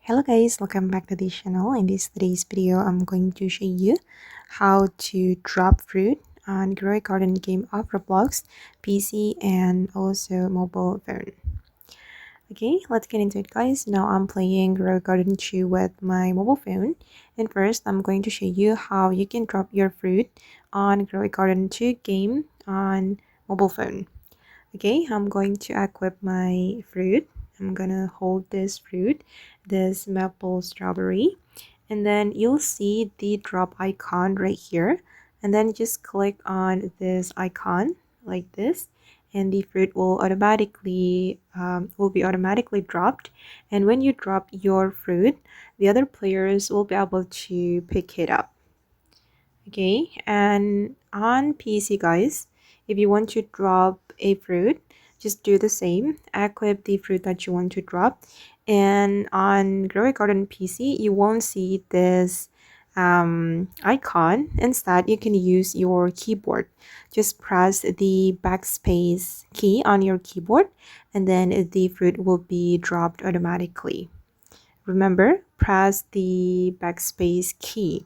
Hello guys, welcome back to this channel. In today's video, I'm going to show you how to drop fruit on Grow a Garden game of Roblox, PC, and also mobile phone. Okay, let's get into it guys. Now I'm playing Grow a Garden 2 with my mobile phone. And first, I'm going to show you how you can drop your fruit on Grow a Garden 2 game on mobile phone. Okay, I'm going to equip my fruit. I'm gonna hold this fruit, this maple strawberry, and then you'll see the drop icon right here, and then just click on this icon like this, and the fruit will be automatically dropped. And when you drop your fruit, the other players will be able to pick it up. Okay, and on PC guys, if you want to drop a fruit, just do the same, equip the fruit that you want to drop. And on Grow a Garden PC, you won't see this icon. Instead, you can use your keyboard. Just press the backspace key on your keyboard, and then the fruit will be dropped automatically. Remember, press the backspace key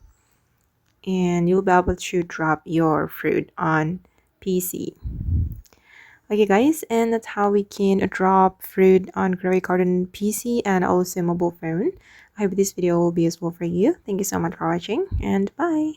and you'll be able to drop your fruit on PC. Okay guys, and that's how we can drop fruit on Grow a Garden PC and also mobile phone. I hope this video will be useful for you. Thank you so much for watching, and bye!